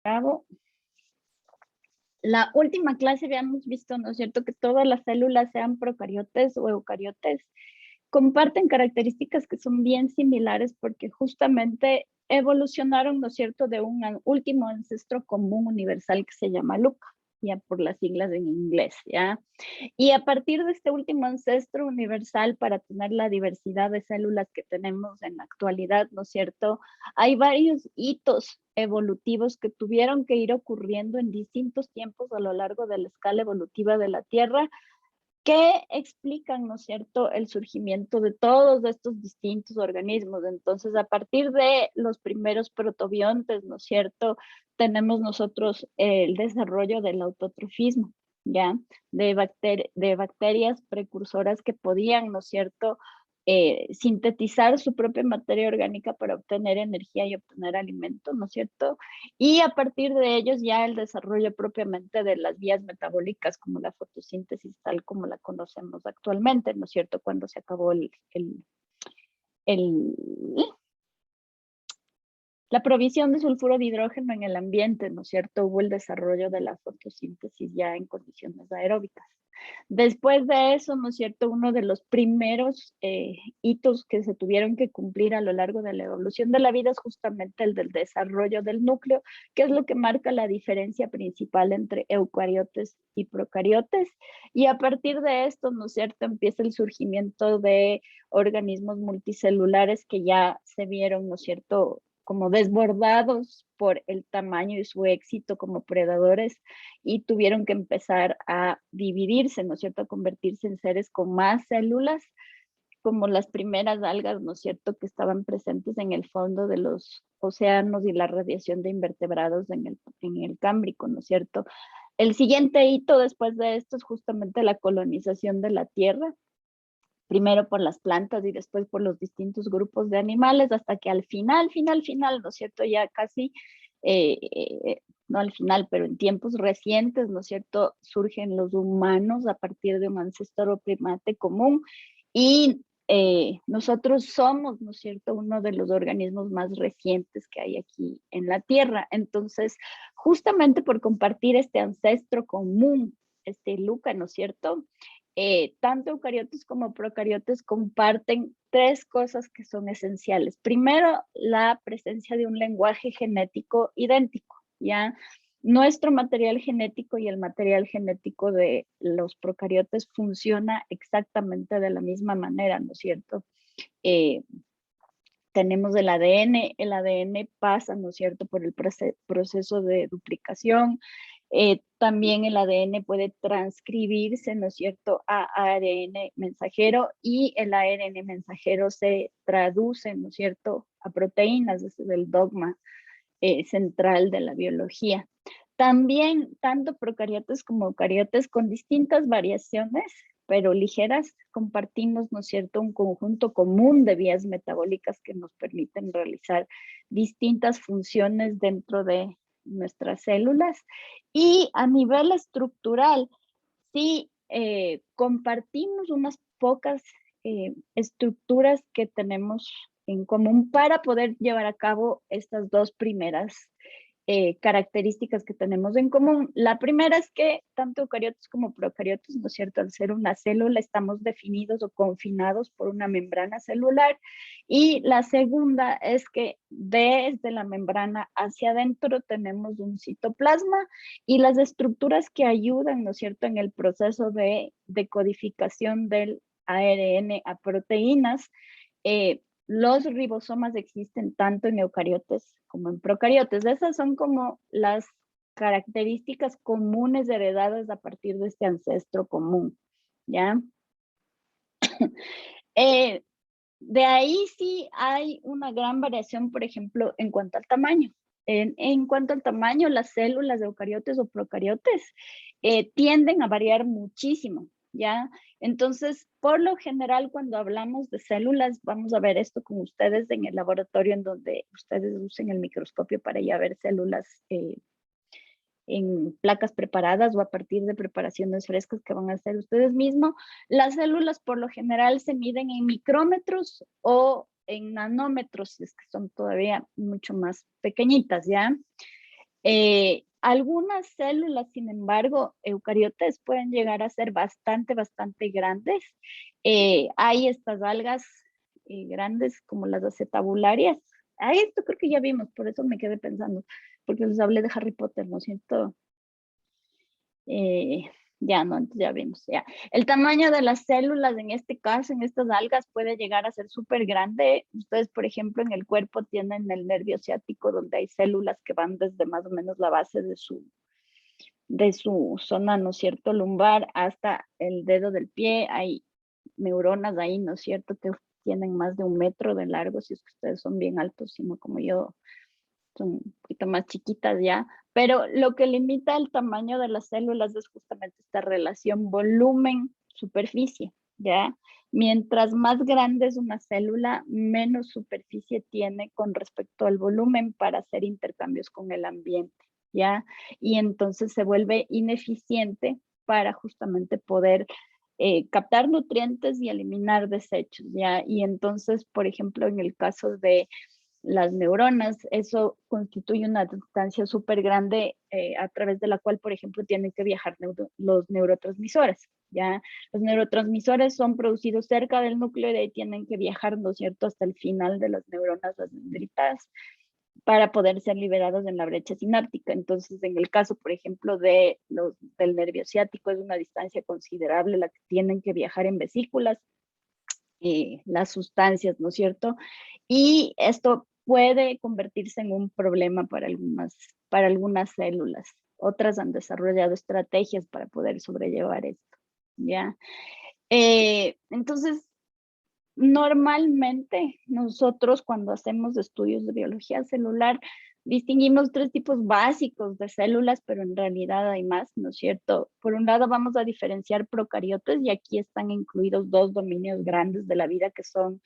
cabo. La última clase habíamos visto, ¿no es cierto?, que todas las células, sean procariotes o eucariotes, comparten características que son bien similares porque justamente evolucionaron, ¿no es cierto?, de un último ancestro común universal que se llama LUCA, ya por las siglas en inglés, ¿ya? Y a partir de este último ancestro universal, para tener la diversidad de células que tenemos en la actualidad, ¿no es cierto?, hay varios hitos evolutivos que tuvieron que ir ocurriendo en distintos tiempos a lo largo de la escala evolutiva de la Tierra, que explican, ¿no es cierto?, el surgimiento de todos estos distintos organismos. Entonces, a partir de los primeros protobiontes, ¿no es cierto?, tenemos nosotros el desarrollo del autotrofismo, ¿ya? De bacterias precursoras que podían, ¿no es cierto?, sintetizar su propia materia orgánica para obtener energía y obtener alimento, ¿no es cierto? Y a partir de ellos ya el desarrollo propiamente de las vías metabólicas como la fotosíntesis tal como la conocemos actualmente, ¿no es cierto? Cuando se acabó el, la provisión de sulfuro de hidrógeno en el ambiente, ¿no es cierto? Hubo el desarrollo de la fotosíntesis ya en condiciones aeróbicas. Después de eso, ¿no es cierto?, uno de los primeros hitos que se tuvieron que cumplir a lo largo de la evolución de la vida es justamente el del desarrollo del núcleo, que es lo que marca la diferencia principal entre eucariotes y procariotes. Y a partir de esto, ¿no es cierto?, empieza el surgimiento de organismos multicelulares que ya se vieron, ¿no es cierto?, como desbordados por el tamaño y su éxito como predadores, y tuvieron que empezar a dividirse, ¿no es cierto?, a convertirse en seres con más células, como las primeras algas, ¿no es cierto?, que estaban presentes en el fondo de los océanos y la radiación de invertebrados en el Cámbrico, ¿no es cierto? El siguiente hito después de esto es justamente la colonización de la Tierra, primero por las plantas y después por los distintos grupos de animales, hasta que al final, ¿no es cierto?, ya casi, no al final, pero en tiempos recientes, ¿no es cierto?, surgen los humanos a partir de un ancestro primate común y nosotros somos, ¿no es cierto?, uno de los organismos más recientes que hay aquí en la Tierra. Entonces, justamente por compartir este ancestro común, este LUCA, ¿no es cierto?, tanto eucariotes como procariotes comparten tres cosas que son esenciales. Primero, la presencia de un lenguaje genético idéntico, ¿ya? Nuestro material genético y el material genético de los procariotes funciona exactamente de la misma manera, ¿no es cierto? Tenemos el ADN pasa, ¿no es cierto?, por el proceso de duplicación. También el ADN puede transcribirse, ¿no es cierto?, a ARN mensajero, y el ARN mensajero se traduce, ¿no es cierto?, a proteínas. Ese es el dogma central de la biología. También, tanto procariotes como eucariotes, con distintas variaciones, pero ligeras, compartimos, ¿no es cierto?, un conjunto común de vías metabólicas que nos permiten realizar distintas funciones dentro de nuestras células. Y a nivel estructural, sí, compartimos unas pocas estructuras que tenemos en común para poder llevar a cabo estas dos primeras características que tenemos en común. La primera es que tanto eucariotes como procariotes, ¿no es cierto?, al ser una célula estamos definidos o confinados por una membrana celular, y la segunda es que desde la membrana hacia adentro tenemos un citoplasma, y las estructuras que ayudan, ¿no es cierto?, en el proceso de decodificación del ARN a proteínas. Los ribosomas existen tanto en eucariotes como en procariotes. Esas son como las características comunes heredadas a partir de este ancestro común, ¿ya? De ahí sí hay una gran variación, por ejemplo, en cuanto al tamaño. En cuanto al tamaño, las células de eucariotes o procariotes tienden a variar muchísimo, ¿ya? Entonces, por lo general, cuando hablamos de células, vamos a ver esto con ustedes en el laboratorio, en donde ustedes usen el microscopio para ya ver células en placas preparadas o a partir de preparaciones frescas que van a hacer ustedes mismos. Las células por lo general se miden en micrómetros o en nanómetros, es que son todavía mucho más pequeñitas, ¿ya? Algunas células, sin embargo, eucariotes pueden llegar a ser bastante, bastante grandes. Hay estas algas grandes como las acetabularias. Esto creo que ya vimos, por eso me quedé pensando, porque les hablé de Harry Potter, ¿no es cierto? Ya no, entonces ya vimos. Ya. El tamaño de las células, en este caso, en estas algas, puede llegar a ser súper grande. Ustedes, por ejemplo, en el cuerpo tienen el nervio ciático, donde hay células que van desde más o menos la base de su zona, ¿no es cierto?, lumbar hasta el dedo del pie. Hay neuronas ahí, ¿no es cierto?, que tienen más de 1 metro de largo, si es que ustedes son bien altos, sino como yo, son un poquito más chiquitas ya, pero lo que limita el tamaño de las células es justamente esta relación volumen-superficie, ¿ya? Mientras más grande es una célula, menos superficie tiene con respecto al volumen para hacer intercambios con el ambiente, ¿ya? Y entonces se vuelve ineficiente para justamente poder captar nutrientes y eliminar desechos, ¿ya? Y entonces, por ejemplo, en el caso de las neuronas, eso constituye una distancia súper grande a través de la cual, por ejemplo, tienen que viajar los neurotransmisores, ¿ya? Los neurotransmisores son producidos cerca del núcleo y de ahí tienen que viajar, ¿no es cierto?, hasta el final de las neuronas, las dendritas, para poder ser liberados en la brecha sináptica. Entonces, en el caso, por ejemplo, del nervio ciático, es una distancia considerable la que tienen que viajar en vesículas, las sustancias, ¿no es cierto? Y esto puede convertirse en un problema para algunas células. Otras han desarrollado estrategias para poder sobrellevar esto, ¿ya? Entonces, normalmente nosotros cuando hacemos estudios de biología celular distinguimos 3 tipos básicos de células, pero en realidad hay más, ¿no es cierto? Por un lado vamos a diferenciar procariotes y aquí están incluidos 2 dominios grandes de la vida que son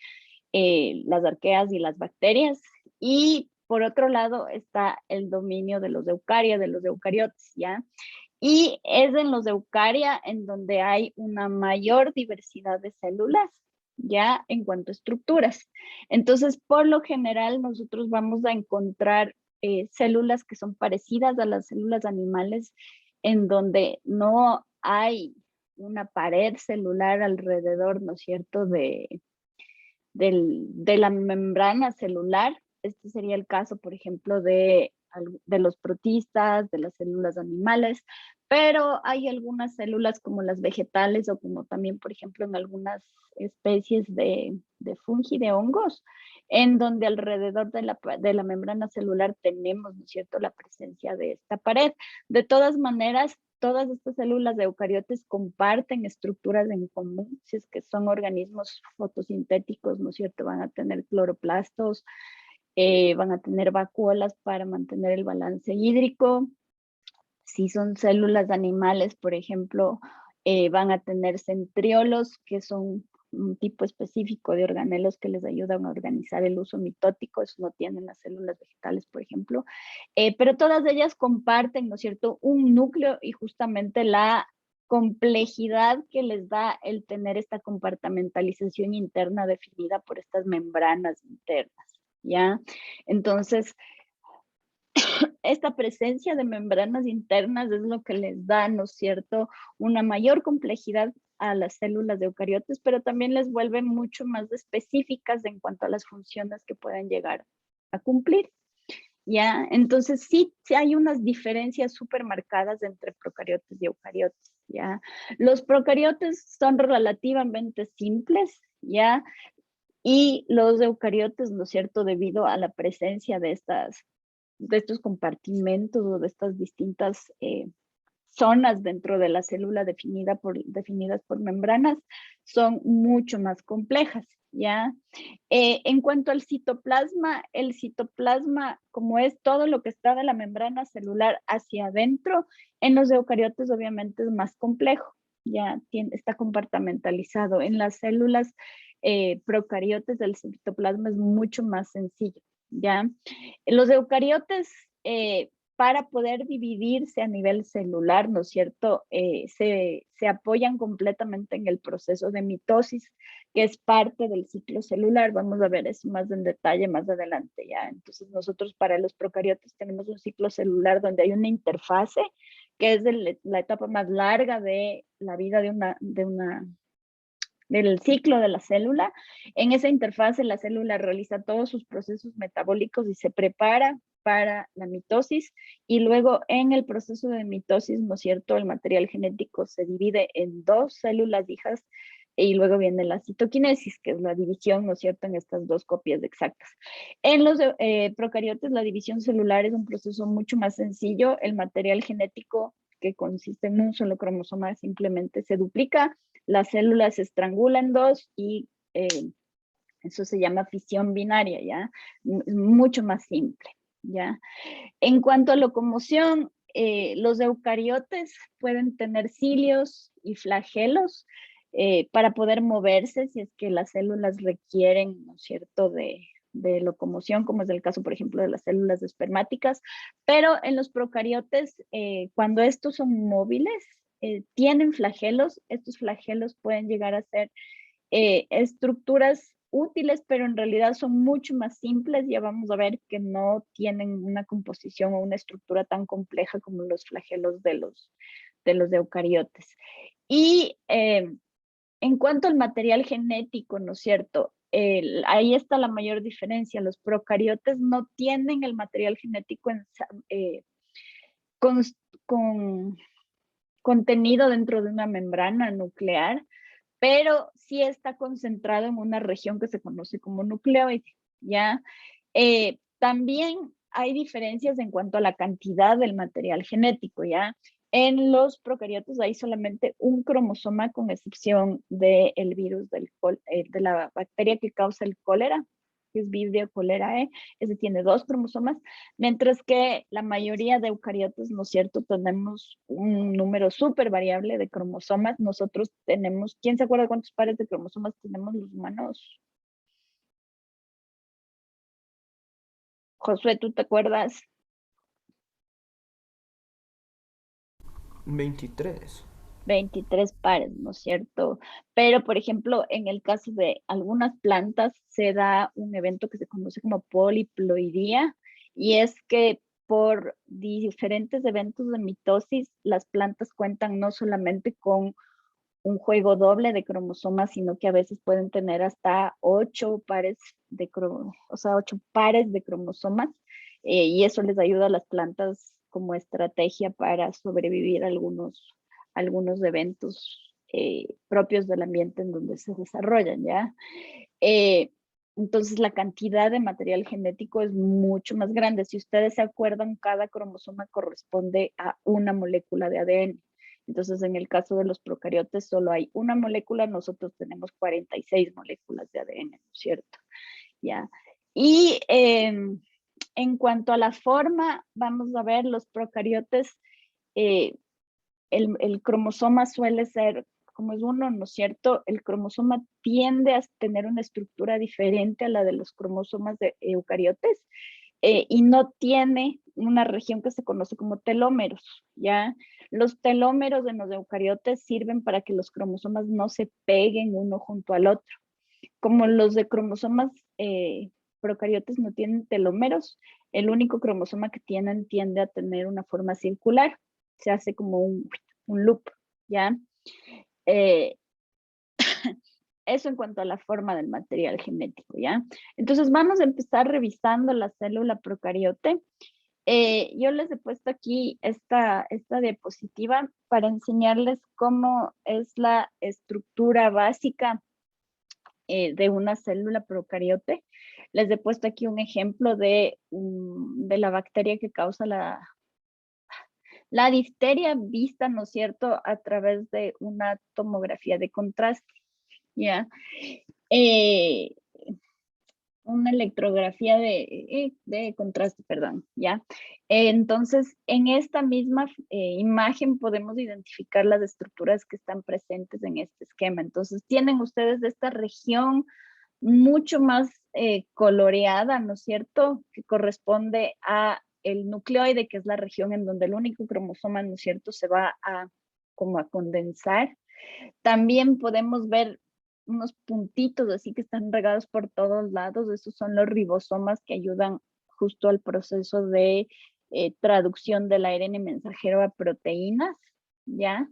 las arqueas y las bacterias. Y por otro lado está el dominio de los eucaria, de los eucariotes, ¿ya? Y es en los eucaria en donde hay una mayor diversidad de células, ya en cuanto a estructuras. Entonces, por lo general, nosotros vamos a encontrar células que son parecidas a las células animales, en donde no hay una pared celular alrededor, ¿no es cierto?, de la membrana celular. Este sería el caso, por ejemplo, de los protistas, de las células animales, pero hay algunas células como las vegetales o como también, por ejemplo, en algunas especies de fungi, de hongos, en donde alrededor de la membrana celular tenemos, ¿no es cierto?, la presencia de esta pared. De todas maneras, todas estas células de eucariotes comparten estructuras en común, si es que son organismos fotosintéticos, ¿no es cierto? Van a tener cloroplastos, van a tener vacuolas para mantener el balance hídrico. Si son células animales, por ejemplo, van a tener centriolos, que son un tipo específico de organelos que les ayudan a organizar el uso mitótico, eso no tienen las células vegetales, por ejemplo, pero todas ellas comparten, ¿no es cierto?, un núcleo y justamente la complejidad que les da el tener esta compartimentalización interna definida por estas membranas internas, ¿ya? Entonces, esta presencia de membranas internas es lo que les da, ¿no es cierto?, una mayor complejidad a las células de eucariotes, pero también les vuelve mucho más específicas en cuanto a las funciones que pueden llegar a cumplir, ¿ya? Entonces sí hay unas diferencias súper marcadas entre procariotes y eucariotes, ¿ya? Los procariotes son relativamente simples, ¿ya? Y los eucariotes, ¿no es cierto?, debido a la presencia de estos compartimentos o de estas distintas zonas dentro de la célula definidas por membranas, son mucho más complejas, ¿ya? En cuanto al citoplasma, el citoplasma, como es todo lo que está de la membrana celular hacia adentro, en los eucariotes obviamente es más complejo, ya está compartimentalizado. En las células procariotes el citoplasma es mucho más sencillo, ¿ya? Los eucariotes, para poder dividirse a nivel celular, ¿no es cierto?, se apoyan completamente en el proceso de mitosis, que es parte del ciclo celular. Vamos a ver eso más en detalle más adelante, ¿ya? Entonces nosotros para los procariotes tenemos un ciclo celular donde hay una interfase, que es la etapa más larga de la vida del ciclo de la célula. En esa interfase la célula realiza todos sus procesos metabólicos y se prepara para la mitosis, y luego en el proceso de mitosis, ¿no es cierto?, el material genético se divide en dos células hijas y luego viene la citoquinesis, que es la división, ¿no es cierto?, en estas dos copias exactas. En los procariotes la división celular es un proceso mucho más sencillo. El material genético, que consiste en un solo cromosoma, simplemente se duplica, las células se estrangulan en dos y eso se llama fisión binaria, ¿ya? Mucho más simple, ¿ya? En cuanto a locomoción, los eucariotes pueden tener cilios y flagelos para poder moverse si es que las células requieren, ¿no es cierto?, de locomoción, como es el caso, por ejemplo, de las células espermáticas, pero en los procariotes, cuando estos son móviles, tienen flagelos. Estos flagelos pueden llegar a ser estructuras útiles, pero en realidad son mucho más simples. Ya vamos a ver que no tienen una composición o una estructura tan compleja como los flagelos de los eucariotes. Y en cuanto al material genético, ¿no es cierto? Ahí está la mayor diferencia. Los procariotes no tienen el material genético con, con contenido dentro de una membrana nuclear, pero sí está concentrado en una región que se conoce como nucleoide, ¿ya? También hay diferencias en cuanto a la cantidad del material genético, ¿ya? En los procariotes hay solamente un cromosoma, con excepción del virus de la bacteria que causa el cólera, que es Vibrio cholerae. Ese tiene dos cromosomas, mientras que la mayoría de eucariotes, ¿no es cierto?, tenemos un número súper variable de cromosomas. Nosotros tenemos, ¿quién se acuerda cuántos pares de cromosomas tenemos los humanos? Josué, ¿tú te acuerdas? 23. 23 pares, ¿no es cierto? Pero, por ejemplo, en el caso de algunas plantas se da un evento que se conoce como poliploidía, y es que por diferentes eventos de mitosis, las plantas cuentan no solamente con un juego doble de cromosomas, sino que a veces pueden tener hasta 8 pares o sea, 8 pares de cromosomas, y eso les ayuda a las plantas como estrategia para sobrevivir a algunos eventos propios del ambiente en donde se desarrollan, ¿ya? Eh, entonces la cantidad de material genético es mucho más grande. Si ustedes se acuerdan, cada cromosoma corresponde a una molécula de ADN. Entonces, en el caso de los procariotes solo hay una molécula, nosotros tenemos 46 moléculas de ADN, ¿no es cierto? ¿Ya? Y en cuanto a la forma, vamos a ver, los procariotes, eh, el cromosoma suele ser, como es uno, ¿no es cierto? El cromosoma tiende a tener una estructura diferente a la de los cromosomas de eucariotes, y no tiene una región que se conoce como telómeros, ¿ya? Los telómeros en los eucariotes sirven para que los cromosomas no se peguen uno junto al otro. Como los de cromosomas procariotes no tienen telómeros, el único cromosoma que tienen tiende a tener una forma circular, se hace como un loop, ¿ya? Eh, Eso en cuanto a la forma del material genético, ¿ya? Entonces vamos a empezar revisando la célula procariote. Yo les he puesto aquí esta diapositiva para enseñarles cómo es la estructura básica de una célula procariote. Les he puesto aquí un ejemplo de la bacteria que causa la difteria, vista, ¿no es cierto?, a través de una tomografía de contraste, ¿ya? Eh, una electrografía de contraste, perdón, ¿ya? Entonces, en esta misma imagen podemos identificar las estructuras que están presentes en este esquema. Entonces, tienen ustedes esta región mucho más coloreada, ¿no es cierto?, que corresponde a el nucleoide, que es la región en donde el único cromosoma, ¿no es cierto?, se va a como a condensar. También podemos ver unos puntitos así que están regados por todos lados. Esos son los ribosomas que ayudan justo al proceso de traducción del ARN mensajero a proteínas, ¿ya?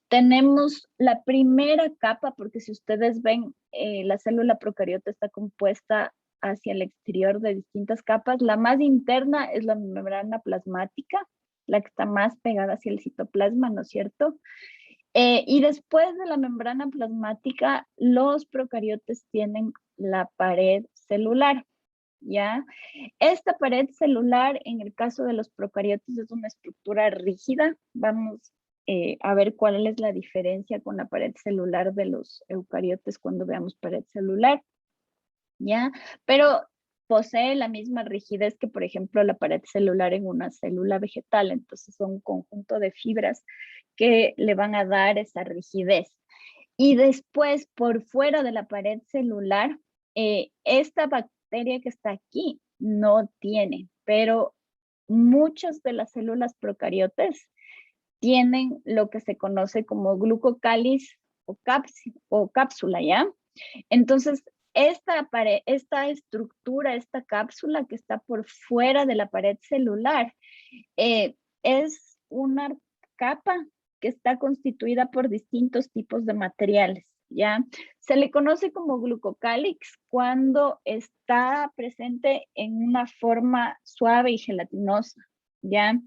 Tenemos la primera capa, porque si ustedes ven, la célula procariota está compuesta hacia el exterior de distintas capas. La más interna es la membrana plasmática, la que está más pegada hacia el citoplasma, ¿no es cierto? Y después de la membrana plasmática, los procariotes tienen la pared celular, ¿ya? Esta pared celular, en el caso de los procariotes, es una estructura rígida. Vamos a ver cuál es la diferencia con la pared celular de los eucariotes cuando veamos pared celular, ¿ya? Pero posee la misma rigidez que, por ejemplo, la pared celular en una célula vegetal. Entonces, son un conjunto de fibras que le van a dar esa rigidez. Y después, por fuera de la pared celular, esta bacteria que está aquí no tiene, pero muchas de las células procariotes tienen lo que se conoce como glucocáliz o cápsula, ¿ya? Entonces, esta estructura, esta cápsula que está por fuera de la pared celular, es una capa que está constituida por distintos tipos de materiales, ¿ya? Se le conoce como glucocálix cuando está presente en una forma suave y gelatinosa, ¿ya?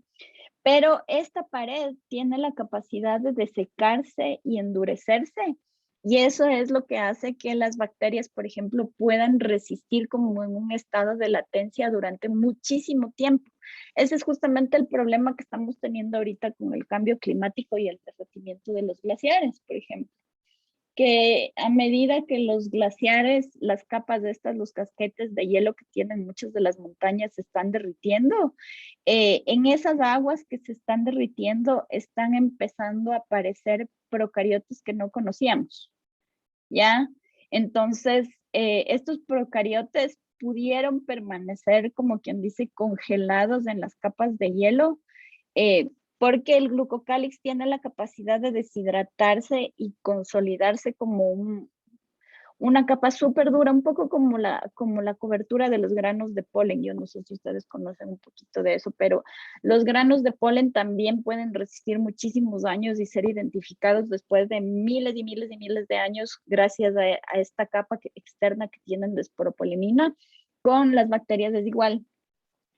Pero esta pared tiene la capacidad de desecarse y endurecerse. Y eso es lo que hace que las bacterias, por ejemplo, puedan resistir como en un estado de latencia durante muchísimo tiempo. Ese es justamente el problema que estamos teniendo ahorita con el cambio climático y el derretimiento de los glaciares, por ejemplo, que a medida que los glaciares, las capas de estas, los casquetes de hielo que tienen muchas de las montañas se están derritiendo, en esas aguas que se están derritiendo están empezando a aparecer procariotes que no conocíamos, ¿ya? Entonces, estos procariotes pudieron permanecer, como quien dice, congelados en las capas de hielo, eh, porque el glucocálix tiene la capacidad de deshidratarse y consolidarse como una capa súper dura, un poco como la cobertura de los granos de polen. Yo no sé si ustedes conocen un poquito de eso, pero los granos de polen también pueden resistir muchísimos años y ser identificados después de miles y miles y miles de años gracias a esta capa externa que tienen de esporopolemina. Con las bacterias es igual,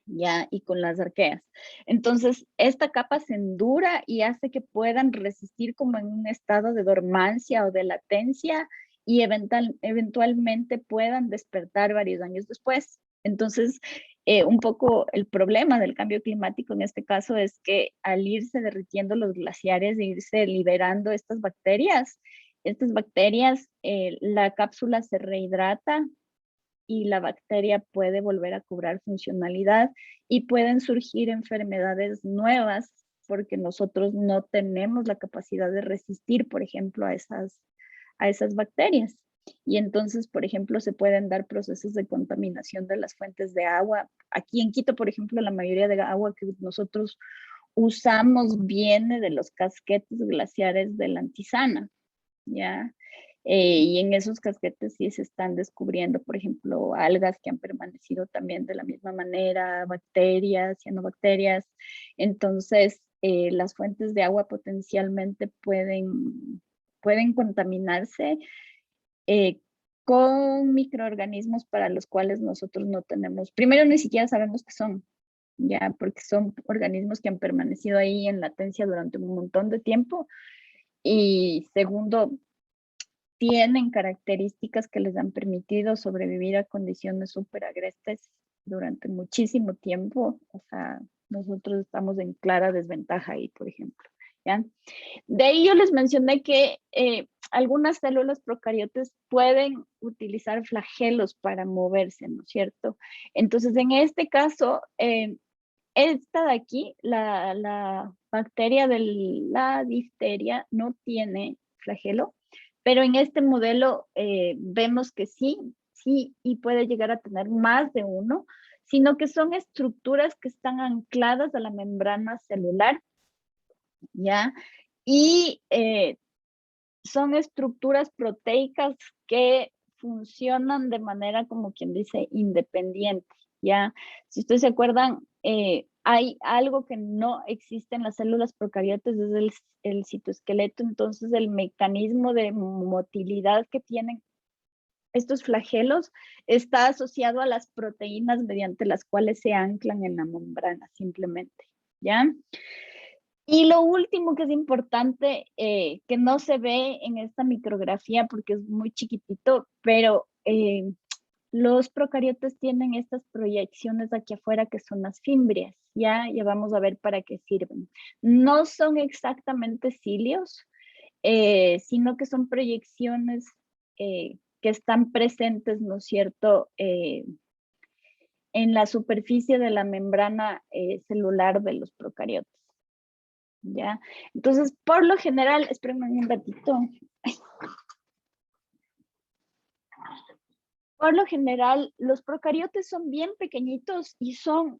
ya, y con las arqueas. Entonces, esta capa se endura y hace que puedan resistir como en un estado de dormancia o de latencia y eventualmente puedan despertar varios años después. Entonces, un poco el problema del cambio climático en este caso es que al irse derritiendo los glaciares e irse liberando estas bacterias, la cápsula se rehidrata y la bacteria puede volver a cobrar funcionalidad y pueden surgir enfermedades nuevas porque nosotros no tenemos la capacidad de resistir, por ejemplo, a esas bacterias. Y entonces, por ejemplo, se pueden dar procesos de contaminación de las fuentes de agua. Aquí en Quito, por ejemplo, la mayoría de agua que nosotros usamos viene de los casquetes glaciares de la Antisana, ¿ya? Y en esos casquetes sí se están descubriendo, por ejemplo, algas que han permanecido también de la misma manera, bacterias, cianobacterias. Entonces, las fuentes de agua potencialmente pueden contaminarse con microorganismos para los cuales nosotros no tenemos, primero ni siquiera sabemos qué son, ya, porque son organismos que han permanecido ahí en latencia durante un montón de tiempo. Y segundo, tienen características que les han permitido sobrevivir a condiciones súper agrestes durante muchísimo tiempo. O sea, nosotros estamos en clara desventaja ahí, por ejemplo, ¿ya? De ahí yo les mencioné que algunas células procariotes pueden utilizar flagelos para moverse, ¿no es cierto? Entonces, en este caso, esta de aquí, la bacteria de la difteria no tiene flagelo, pero en este modelo vemos que sí, y puede llegar a tener más de uno, sino que son estructuras que están ancladas a la membrana celular, ¿ya? Y son estructuras proteicas que funcionan de manera, como quien dice, independiente, ¿ya? Si ustedes se acuerdan, hay algo que no existe en las células procariotas, es el citoesqueleto, entonces el mecanismo de motilidad que tienen estos flagelos está asociado a las proteínas mediante las cuales se anclan en la membrana, simplemente, ¿ya? Y lo último que es importante, que no se ve en esta micrografía porque es muy chiquitito, pero los procariotas tienen estas proyecciones aquí afuera que son las fimbrias, ¿ya? Ya vamos a ver para qué sirven. No son exactamente cilios, sino que son proyecciones que están presentes, ¿no es cierto?, en la superficie de la membrana celular de los procariotas, ¿ya? Entonces, por lo general, espérenme un ratito. Por lo general, los procariotas son bien pequeñitos y son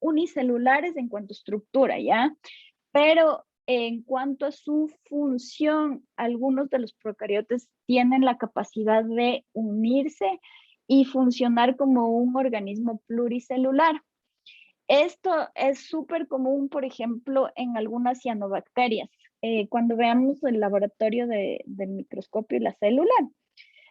unicelulares en cuanto a estructura, ¿ya? Pero en cuanto a su función, algunos de los procariotas tienen la capacidad de unirse y funcionar como un organismo pluricelular. Esto es súper común, por ejemplo, en algunas cianobacterias. Cuando veamos el laboratorio del microscopio y la célula,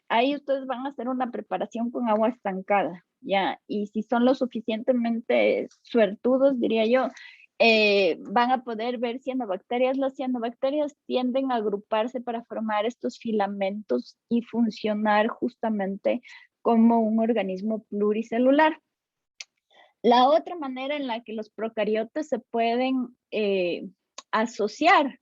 ahí ustedes van a hacer una preparación con agua estancada, ¿ya? Y si son lo suficientemente suertudos, diría yo, van a poder ver cianobacterias. Las cianobacterias tienden a agruparse para formar estos filamentos y funcionar justamente como un organismo pluricelular. La otra manera en la que los procariotas se pueden asociar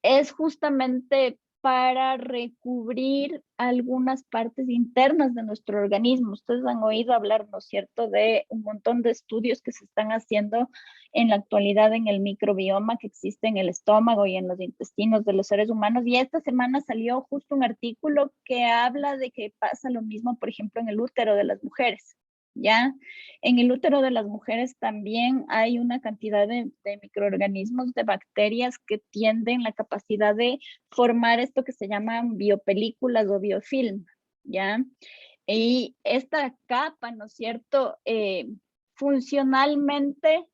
es justamente para recubrir algunas partes internas de nuestro organismo. Ustedes han oído hablar, ¿no es cierto?, de un montón de estudios que se están haciendo en la actualidad en el microbioma que existe en el estómago y en los intestinos de los seres humanos. Y esta semana salió justo un artículo que habla de que pasa lo mismo, por ejemplo, en el útero de las mujeres. ¿Ya? En el útero de las mujeres también hay una cantidad de microorganismos, de bacterias que tienen la capacidad de formar esto que se llaman biopelículas o biofilm, ¿ya? Y esta capa, ¿no es cierto? Funcionalmente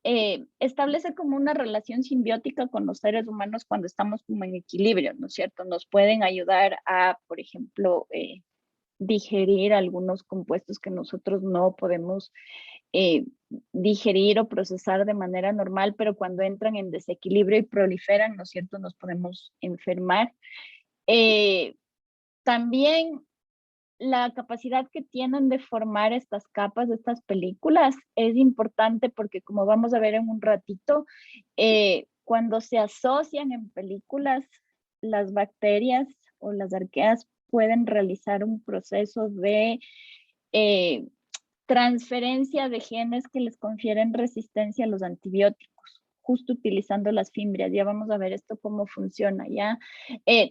establece como una relación simbiótica con los seres humanos cuando estamos como en equilibrio, ¿no es cierto? Nos pueden ayudar a, por ejemplo, digerir algunos compuestos que nosotros no podemos digerir o procesar de manera normal, pero cuando entran en desequilibrio y proliferan, ¿no es cierto?, nos podemos enfermar. También la capacidad que tienen de formar estas capas de estas películas es importante porque, como vamos a ver en un ratito, cuando se asocian en películas, las bacterias o las arqueas pueden realizar un proceso de eh, transferencia de genes que les confieren resistencia a los antibióticos, justo utilizando las fimbrias. Ya vamos a ver esto cómo funciona, ¿ya?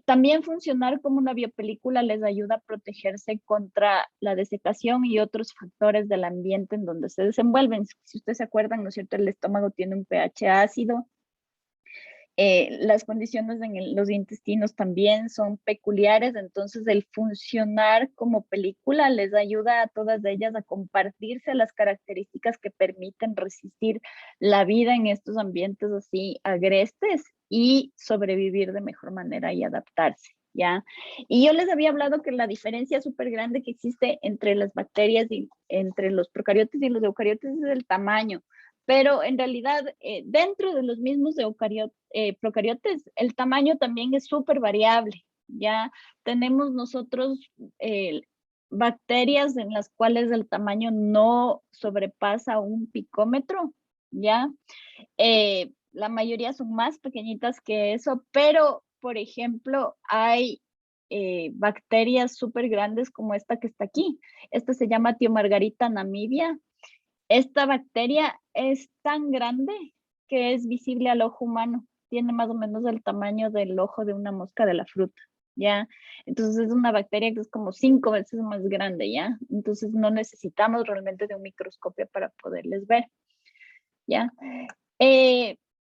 También funcionar como una biopelícula les ayuda a protegerse contra la desecación y otros factores del ambiente en donde se desenvuelven. Si ustedes se acuerdan, ¿no es cierto? El estómago tiene un pH ácido. Las condiciones en los intestinos también son peculiares, entonces el funcionar como película les ayuda a todas ellas a compartirse las características que permiten resistir la vida en estos ambientes así agrestes y sobrevivir de mejor manera y adaptarse, ¿ya? Y yo les había hablado que la diferencia súper grande que existe entre las bacterias y entre los procariotes y los eucariotes es el tamaño. Pero en realidad, dentro de los mismos procariotes, el tamaño también es súper variable. Ya tenemos nosotros bacterias en las cuales el tamaño no sobrepasa un picómetro, ¿ya? La mayoría son más pequeñitas que eso, pero, por ejemplo, hay bacterias súper grandes como esta que está aquí. Esta se llama Thiomargarita namibia. Esta bacteria es tan grande que es visible al ojo humano. Tiene más o menos el tamaño del ojo de una mosca de la fruta, ¿ya? Entonces es una bacteria que es como 5 veces más grande, ¿ya? Entonces no necesitamos realmente de un microscopio para poderles ver, ¿ya?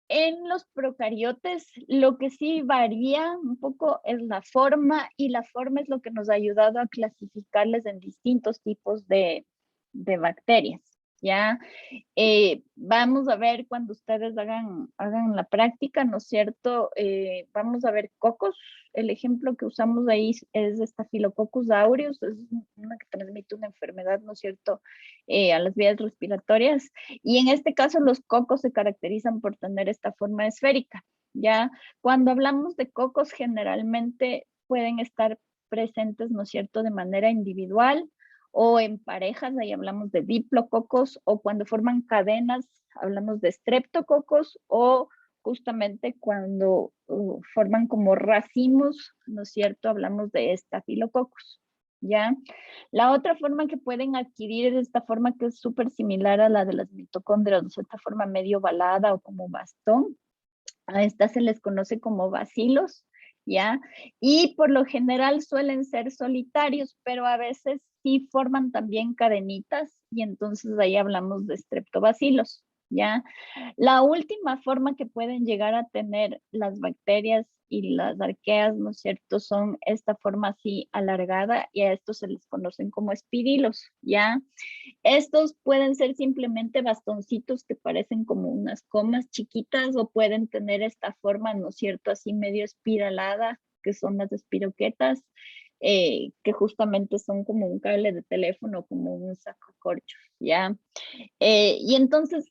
En los procariotes, lo que sí varía un poco es la forma, y la forma es lo que nos ha ayudado a clasificarles en distintos tipos de bacterias, ¿ya? Vamos a ver cuando ustedes hagan la práctica, ¿no es cierto? Vamos a ver cocos. El ejemplo que usamos ahí es Staphylococcus aureus, es una que transmite una enfermedad, ¿no es cierto? A las vías respiratorias. Y en este caso los cocos se caracterizan por tener esta forma esférica, ¿ya? Cuando hablamos de cocos, generalmente pueden estar presentes, ¿no es cierto?, de manera individual o en parejas, ahí hablamos de diplococos, o cuando forman cadenas, hablamos de streptococos, o justamente cuando forman como racimos, ¿no es cierto?, hablamos de estafilococos, ¿ya? La otra forma que pueden adquirir es esta forma que es súper similar a la de las mitocondrias, ¿no? Esta forma medio ovalada o como bastón. A estas se les conoce como bacilos, ¿ya? Y por lo general suelen ser solitarios, pero a veces sí forman también cadenitas, y entonces ahí hablamos de streptobacilos, ¿ya? La última forma que pueden llegar a tener las bacterias y las arqueas, ¿no es cierto?, son esta forma así alargada, y a estos se les conocen como espirilos, ¿ya? Estos pueden ser simplemente bastoncitos que parecen como unas comas chiquitas, o pueden tener esta forma, ¿no es cierto?, así medio espiralada, que son las espiroquetas, que justamente son como un cable de teléfono, como un sacacorchos, ¿ya? Y entonces,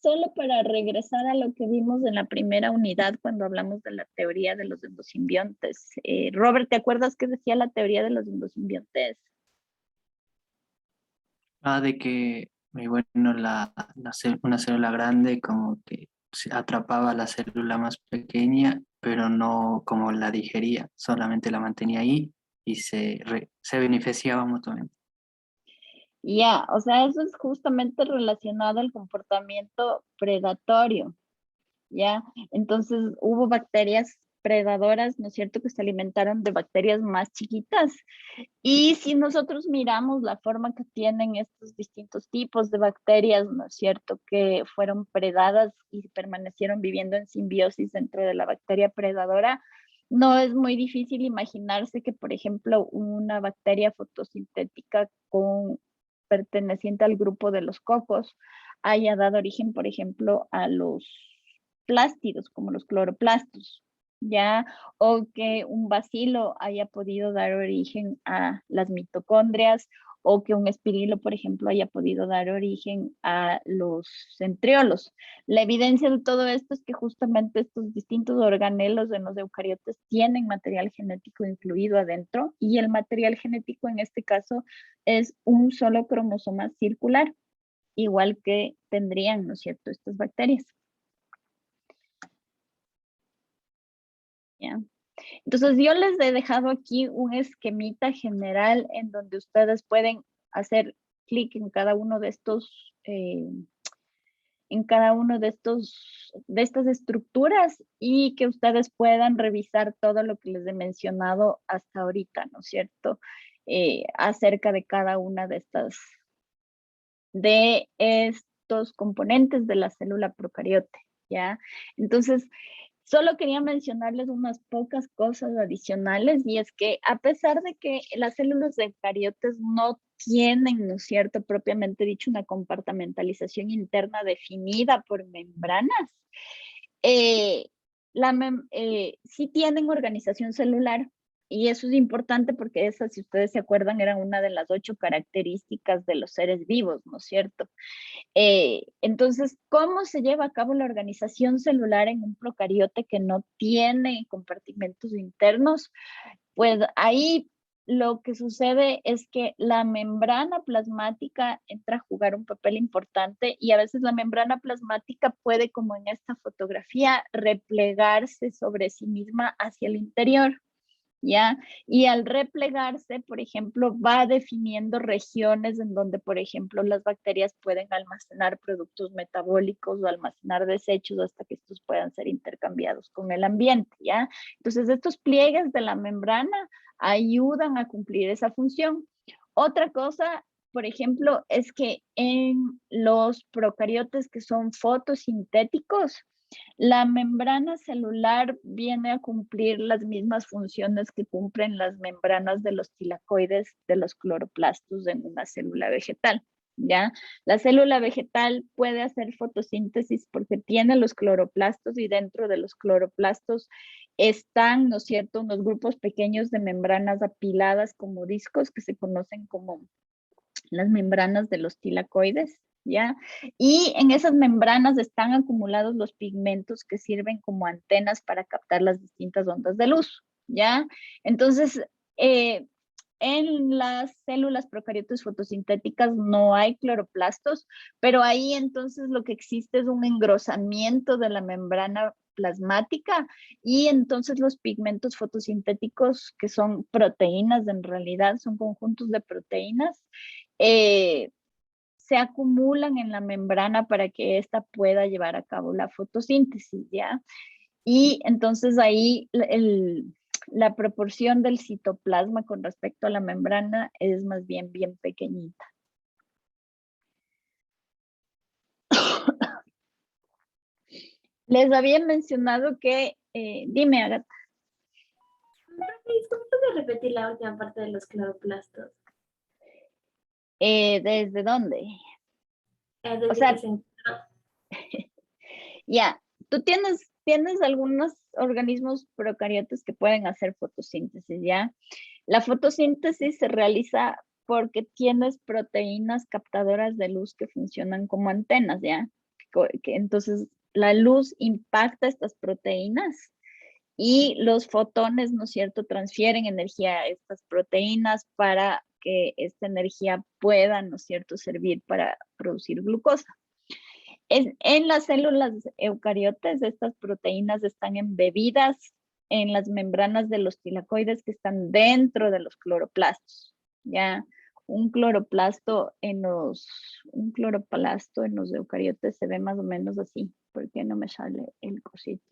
solo para regresar a lo que vimos en la primera unidad cuando hablamos de la teoría de los endosimbiontes. Robert, ¿te acuerdas qué decía la teoría de los endosimbiontes? De que, bueno, una célula grande como que se atrapaba a la célula más pequeña, pero no como la digería, solamente la mantenía ahí y se beneficiaba mutuamente. Ya, o sea, eso es justamente relacionado al comportamiento predatorio, ¿ya? Entonces hubo bacterias predadoras, ¿no es cierto?, que se alimentaron de bacterias más chiquitas. Y si nosotros miramos la forma que tienen estos distintos tipos de bacterias, ¿no es cierto?, que fueron predadas y permanecieron viviendo en simbiosis dentro de la bacteria predadora, no es muy difícil imaginarse que, por ejemplo, una bacteria fotosintética perteneciente al grupo de los cocos haya dado origen, por ejemplo, a los plástidos, como los cloroplastos, ¿ya? O que un bacilo haya podido dar origen a las mitocondrias, o que un espirilo, por ejemplo, haya podido dar origen a los centriolos. La evidencia de todo esto es que justamente estos distintos organelos en los eucariotes tienen material genético incluido adentro, y el material genético en este caso es un solo cromosoma circular, igual que tendrían, ¿no es cierto?, estas bacterias. ¿Ya? Entonces, yo les he dejado aquí un esquemita general en donde ustedes pueden hacer clic en cada uno de estos, de estas estructuras, y que ustedes puedan revisar todo lo que les he mencionado hasta ahorita, ¿no es cierto? Acerca de cada una de estos componentes de la célula procariote, ¿ya? Entonces, solo quería mencionarles unas pocas cosas adicionales, y es que a pesar de que las células de eucariotes no tienen, ¿no es cierto?, propiamente dicho, una compartimentalización interna definida por membranas, eh, sí tienen organización celular, y eso es importante porque esa, si ustedes se acuerdan, era una de las 8 características de los seres vivos, ¿no es cierto? Entonces, ¿cómo se lleva a cabo la organización celular en un procariote que no tiene compartimentos internos? Pues ahí lo que sucede es que la membrana plasmática entra a jugar un papel importante, y a veces la membrana plasmática puede, como en esta fotografía, replegarse sobre sí misma hacia el interior, ¿ya? Y al replegarse, por ejemplo, va definiendo regiones en donde, por ejemplo, las bacterias pueden almacenar productos metabólicos o almacenar desechos hasta que estos puedan ser intercambiados con el ambiente, ¿ya? Entonces, estos pliegues de la membrana ayudan a cumplir esa función. Otra cosa, por ejemplo, es que en los procariotes que son fotosintéticos, La membrana celular viene a cumplir las mismas funciones que cumplen las membranas de los tilacoides de los cloroplastos en una célula vegetal, ¿ya? La célula vegetal puede hacer fotosíntesis porque tiene los cloroplastos y dentro de los cloroplastos están, ¿no es cierto?, unos grupos pequeños de membranas apiladas como discos que se conocen como las membranas de los tilacoides, ¿ya? Y en esas membranas están acumulados los pigmentos que sirven como antenas para captar las distintas ondas de luz, ¿ya? Entonces, en las células procariotas fotosintéticas no hay cloroplastos, pero ahí entonces lo que existe es un engrosamiento de la membrana plasmática y entonces los pigmentos fotosintéticos, que son proteínas en realidad, son conjuntos de proteínas, eh, se acumulan en la membrana para que ésta pueda llevar a cabo la fotosíntesis, ¿ya? Y entonces ahí la proporción del citoplasma con respecto a la membrana es más bien pequeñita. Les había mencionado que, dime, Agatha. ¿Cómo puedes repetir la última parte de los cloroplastos? ¿Desde dónde? Desde O sea, que se... ya, tú tienes algunos organismos procariotas que pueden hacer fotosíntesis, ¿ya? La fotosíntesis se realiza porque tienes proteínas captadoras de luz que funcionan como antenas, ¿ya? Entonces, la luz impacta estas proteínas y los fotones, ¿no es cierto?, transfieren energía a estas proteínas para que esta energía pueda, ¿no es cierto?, servir para producir glucosa. En las células eucariotes, estas proteínas están embebidas en las membranas de los tilacoides que están dentro de los cloroplastos, ¿ya? Un cloroplasto en los eucariotes se ve más o menos así. ¿Por qué no me sale el cosito?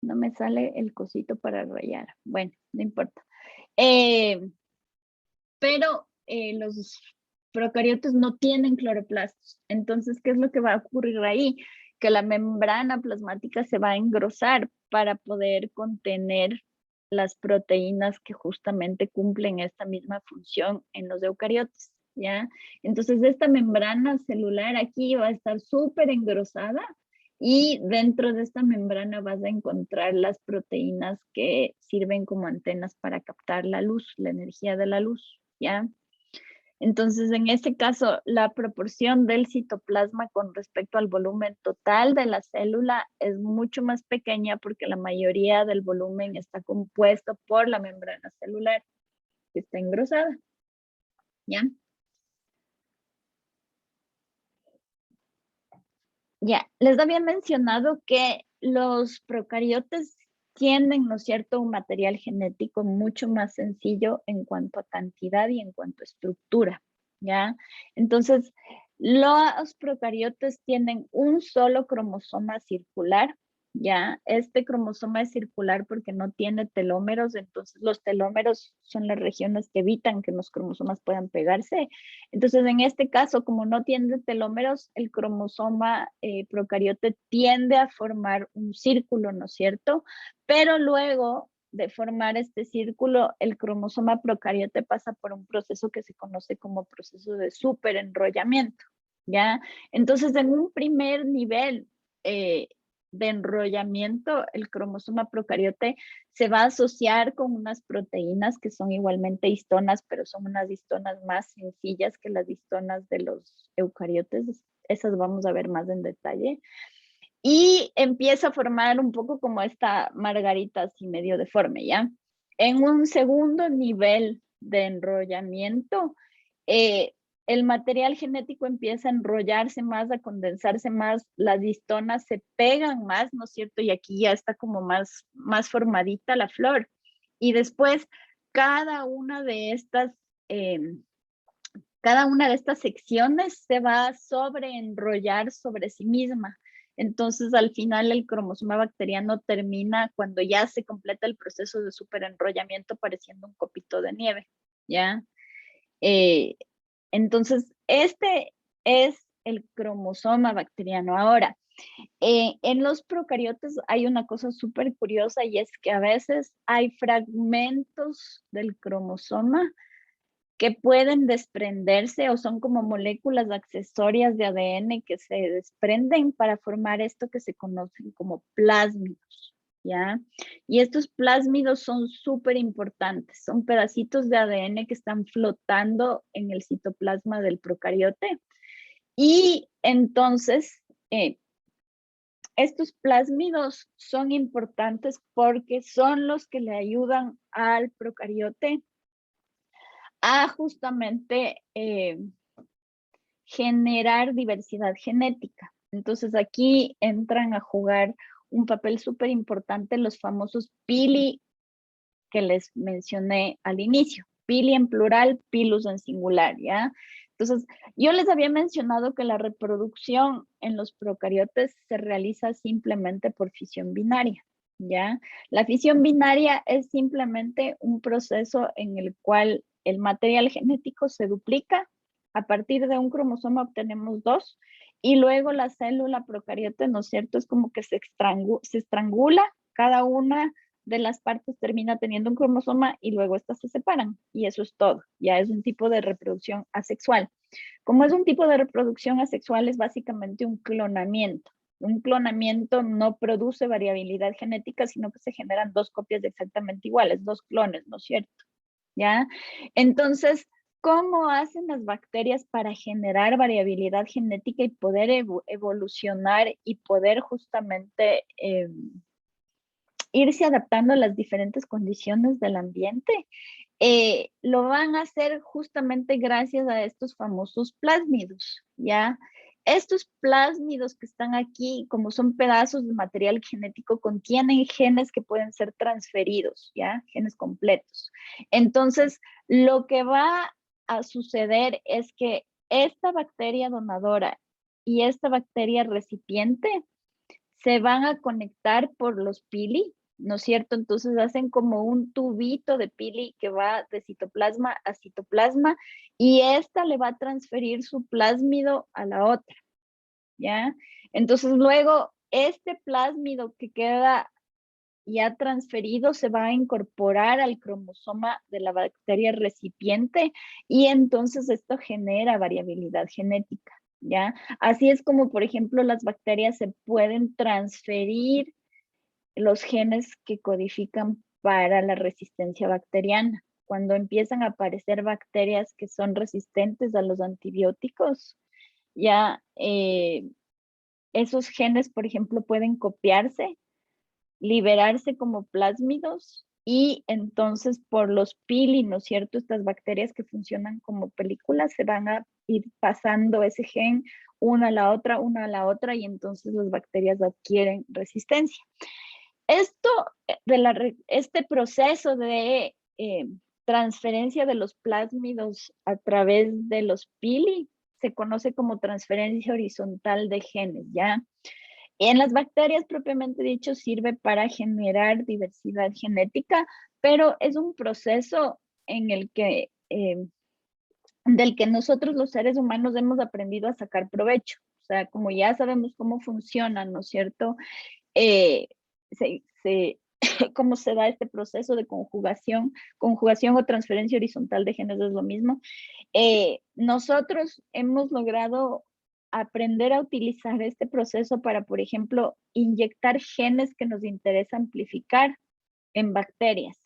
No me sale el cosito para rayar. Bueno, no importa. Pero los procariotes no tienen cloroplastos. Entonces, ¿qué es lo que va a ocurrir ahí? Que la membrana plasmática se va a engrosar para poder contener las proteínas que justamente cumplen esta misma función en los eucariotes, ¿ya? Entonces, esta membrana celular aquí va a estar súper engrosada y dentro de esta membrana vas a encontrar las proteínas que sirven como antenas para captar la luz, la energía de la luz, ¿ya? Entonces, en este caso, la proporción del citoplasma con respecto al volumen total de la célula es mucho más pequeña porque la mayoría del volumen está compuesto por la membrana celular, que está engrosada, ¿ya? Ya, les había mencionado que los procariotes tienen, ¿no es cierto?, un material genético mucho más sencillo en cuanto a cantidad y en cuanto a estructura, ¿ya? Entonces, los procariotes tienen un solo cromosoma circular, ¿ya? Este cromosoma es circular porque no tiene telómeros, entonces los telómeros son las regiones que evitan que los cromosomas puedan pegarse. Entonces, en este caso, como no tiene telómeros, el cromosoma procariote tiende a formar un círculo, ¿no es cierto? Pero luego de formar este círculo, el cromosoma procariote pasa por un proceso que se conoce como proceso de superenrollamiento, ¿ya? Entonces, en un primer nivel de enrollamiento, el cromosoma procariote se va a asociar con unas proteínas que son igualmente histonas, pero son unas histonas más sencillas que las histonas de los eucariotes. Esas vamos a ver más en detalle. Y empieza a formar un poco como esta margarita así medio deforme, ¿ya? En un segundo nivel de enrollamiento, el material genético empieza a enrollarse más, a condensarse más, las histonas se pegan más, ¿no es cierto? Y aquí ya está como más formadita la flor. Y después, cada una de estas, secciones se va a sobreenrollar sobre sí misma. Entonces, al final, el cromosoma bacteriano termina cuando ya se completa el proceso de superenrollamiento pareciendo un copito de nieve, ¿ya? Entonces, este es el cromosoma bacteriano. Ahora, en los procariotes hay una cosa súper curiosa y es que a veces hay fragmentos del cromosoma que pueden desprenderse o son como moléculas accesorias de ADN que se desprenden para formar esto que se conocen como plásmidos, ¿ya? Y estos plásmidos son súper importantes, son pedacitos de ADN que están flotando en el citoplasma del procariote. Y entonces, estos plásmidos son importantes porque son los que le ayudan al procariote a justamente generar diversidad genética. Entonces aquí entran a jugar un papel súper importante los famosos pili que les mencioné al inicio. Pili en plural, pilus en singular, ¿ya? Entonces, yo les había mencionado que la reproducción en los procariotes se realiza simplemente por fisión binaria, ¿ya? La fisión binaria es simplemente un proceso en el cual el material genético se duplica. A partir de un cromosoma obtenemos dos y luego la célula procariote, ¿no es cierto? Es como que se estrangula cada una de las partes termina teniendo un cromosoma y luego estas se separan y eso es todo. Ya es un tipo de reproducción asexual. Como es un tipo de reproducción asexual, es básicamente un clonamiento. Un clonamiento no produce variabilidad genética, sino que se generan dos copias exactamente iguales, dos clones, ¿no es cierto? ¿Ya? Entonces, ¿cómo hacen las bacterias para generar variabilidad genética y poder evolucionar y poder justamente irse adaptando a las diferentes condiciones del ambiente? Lo van a hacer justamente gracias a estos famosos plásmidos, ¿ya? Estos plásmidos que están aquí, como son pedazos de material genético, contienen genes que pueden ser transferidos, ¿ya? Genes completos. Entonces, lo que va a suceder es que esta bacteria donadora y esta bacteria recipiente se van a conectar por los pili, ¿no es cierto? Entonces hacen como un tubito de pili que va de citoplasma a citoplasma y esta le va a transferir su plásmido a la otra, ¿ya? Entonces luego este plásmido que queda ya transferido se va a incorporar al cromosoma de la bacteria recipiente y entonces esto genera variabilidad genética, ¿ya? Así es como, por ejemplo, las bacterias se pueden transferir los genes que codifican para la resistencia bacteriana. Cuando empiezan a aparecer bacterias que son resistentes a los antibióticos, ya esos genes, por ejemplo, pueden copiarse, liberarse como plásmidos y entonces por los pili, ¿no es cierto? Estas bacterias que funcionan como películas se van a ir pasando ese gen una a la otra y entonces las bacterias adquieren resistencia. Esto, este proceso de transferencia de los plásmidos a través de los pili se conoce como transferencia horizontal de genes, ¿ya? En las bacterias propiamente dicho sirve para generar diversidad genética, pero es un proceso en el que, del que nosotros los seres humanos hemos aprendido a sacar provecho. O sea, como ya sabemos cómo funciona, ¿no es cierto? Eh, cómo se da este proceso de conjugación o transferencia horizontal de genes es lo mismo. Nosotros hemos logrado aprender a utilizar este proceso para, por ejemplo, inyectar genes que nos interesa amplificar en bacterias.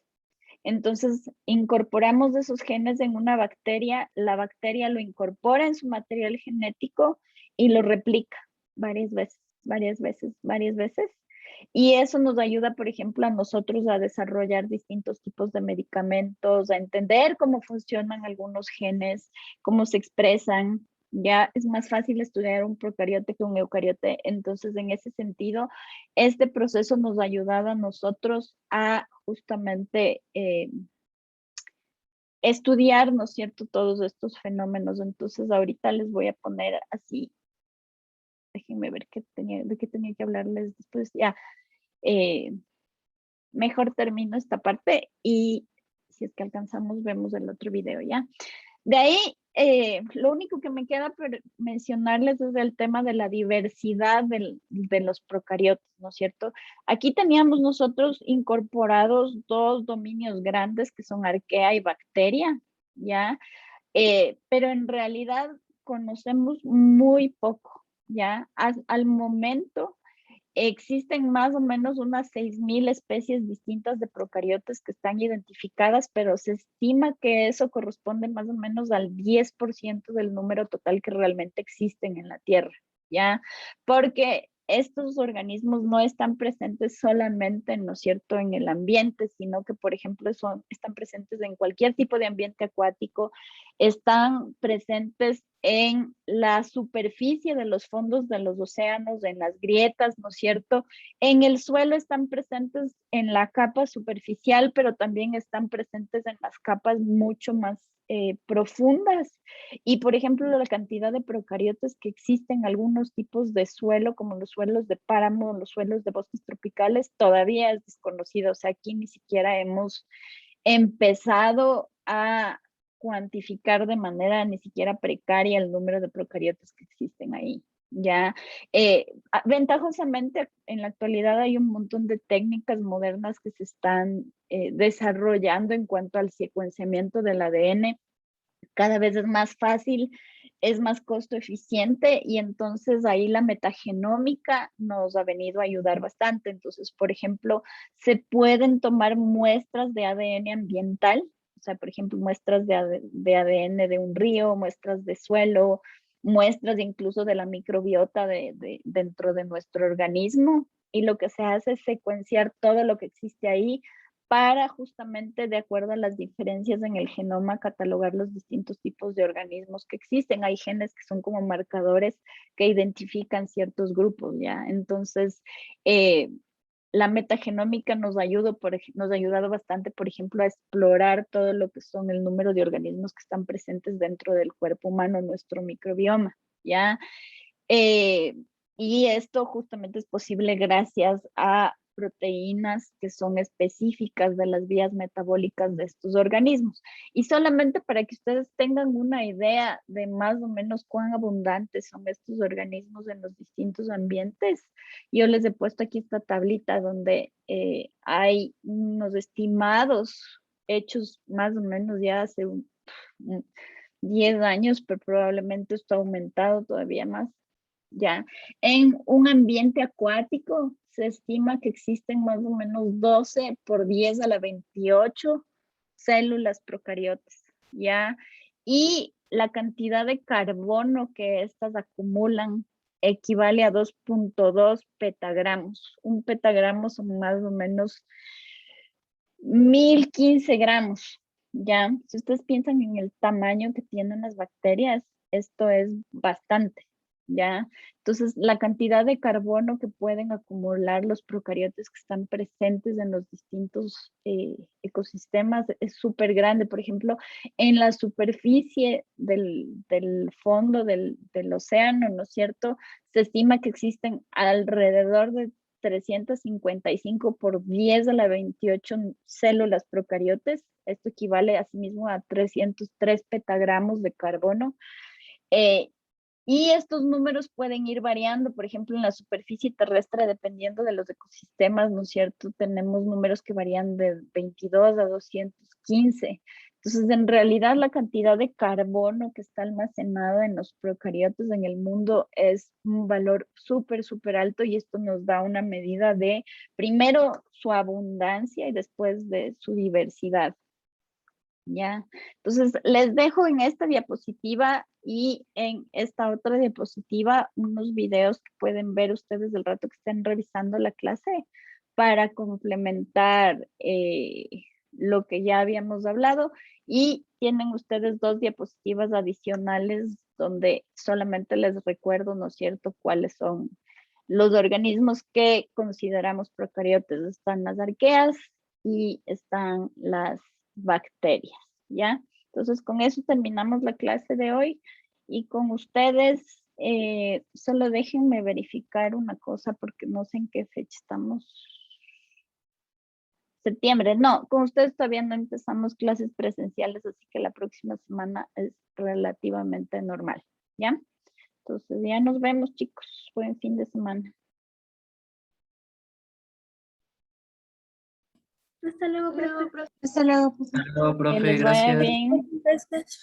Entonces, incorporamos esos genes en una bacteria, la bacteria lo incorpora en su material genético y lo replica varias veces, varias veces, varias veces. Y eso nos ayuda, por ejemplo, a nosotros a desarrollar distintos tipos de medicamentos, a entender cómo funcionan algunos genes, cómo se expresan. Ya es más fácil estudiar un procariote que un eucariote. Entonces, en ese sentido, este proceso nos ha ayudado a nosotros a justamente estudiar, ¿no es cierto?, todos estos fenómenos. Entonces, ahorita les voy a poner así. Déjenme ver de qué tenía que hablarles después. Ya, mejor termino esta parte y si es que alcanzamos, vemos el otro video, ¿ya? De ahí, lo único que me queda por mencionarles es el tema de la diversidad de los procariotas, ¿no es cierto? Aquí teníamos nosotros incorporados dos dominios grandes que son arquea y bacteria, ¿ya? Pero en realidad conocemos muy poco, ¿ya? Al momento existen más o menos unas 6.000 especies distintas de procariotas que están identificadas, pero se estima que eso corresponde más o menos al 10% del número total que realmente existen en la Tierra, ¿ya? Porque estos organismos no están presentes solamente, ¿no es cierto?, en el ambiente, sino que, por ejemplo, están presentes en cualquier tipo de ambiente acuático, están presentes en la superficie de los fondos de los océanos, en las grietas, ¿no es cierto? En el suelo están presentes en la capa superficial, pero también están presentes en las capas mucho más profundas. Y, por ejemplo, la cantidad de procariotas que existen en algunos tipos de suelo, como los suelos de páramo, los suelos de bosques tropicales, todavía es desconocido. O sea, aquí ni siquiera hemos empezado a cuantificar de manera ni siquiera precaria el número de procariotas que existen ahí. Ya, ventajosamente en la actualidad hay un montón de técnicas modernas que se están desarrollando en cuanto al secuenciamiento del ADN. Cada vez es más fácil, es más costo eficiente y entonces ahí la metagenómica nos ha venido a ayudar bastante. Entonces, por ejemplo, se pueden tomar muestras de ADN ambiental, o sea, por ejemplo, muestras de ADN de un río, muestras de suelo, muestras incluso de la microbiota dentro de nuestro organismo, y lo que se hace es secuenciar todo lo que existe ahí para justamente, de acuerdo a las diferencias en el genoma, catalogar los distintos tipos de organismos que existen. Hay genes que son como marcadores que identifican ciertos grupos, ¿ya? Entonces, la metagenómica nos nos ha ayudado bastante, por ejemplo, a explorar todo lo que son el número de organismos que están presentes dentro del cuerpo humano, nuestro microbioma, ¿ya? Y esto justamente es posible gracias a proteínas que son específicas de las vías metabólicas de estos organismos. Y solamente para que ustedes tengan una idea de más o menos cuán abundantes son estos organismos en los distintos ambientes, yo les he puesto aquí esta tablita donde hay unos estimados hechos más o menos ya hace 10 años, pero probablemente esto ha aumentado todavía más. Ya, en un ambiente acuático se estima que existen más o menos 12 por 10 a la 28 células procariotas, ¿ya? Y la cantidad de carbono que estas acumulan equivale a 2.2 petagramos. Un petagramo son más o menos 1015 gramos, ¿ya? Si ustedes piensan en el tamaño que tienen las bacterias, esto es bastante, ¿ya? Entonces, la cantidad de carbono que pueden acumular los procariotas que están presentes en los distintos ecosistemas es súper grande. Por ejemplo, en la superficie del fondo del océano, ¿no es cierto? Se estima que existen alrededor de 355 por 10 a la 28 células procariotes. Esto equivale asimismo a 303 petagramos de carbono. Y estos números pueden ir variando, por ejemplo, en la superficie terrestre, dependiendo de los ecosistemas, ¿no es cierto? Tenemos números que varían de 22 a 215. Entonces, en realidad, la cantidad de carbono que está almacenada en los procariotas en el mundo es un valor súper, súper alto, y esto nos da una medida de, primero, su abundancia y después de su diversidad. Ya, entonces les dejo en esta diapositiva y en esta otra diapositiva unos videos que pueden ver ustedes del rato que estén revisando la clase para complementar lo que ya habíamos hablado, y tienen ustedes dos diapositivas adicionales donde solamente les recuerdo, ¿no es cierto?, cuáles son los organismos que consideramos procariotas. Están las arqueas y están las bacterias, ¿ya? Entonces, con eso terminamos la clase de hoy, y con ustedes, solo déjenme verificar una cosa porque no sé en qué fecha estamos. Septiembre, no, con ustedes todavía no empezamos clases presenciales, así que la próxima semana es relativamente normal, ¿ya? Entonces ya nos vemos, chicos. Buen fin de semana. Hasta luego, profe. Hasta luego, profe. Hasta luego, Que profe, les vaya gracias. bien. Gracias.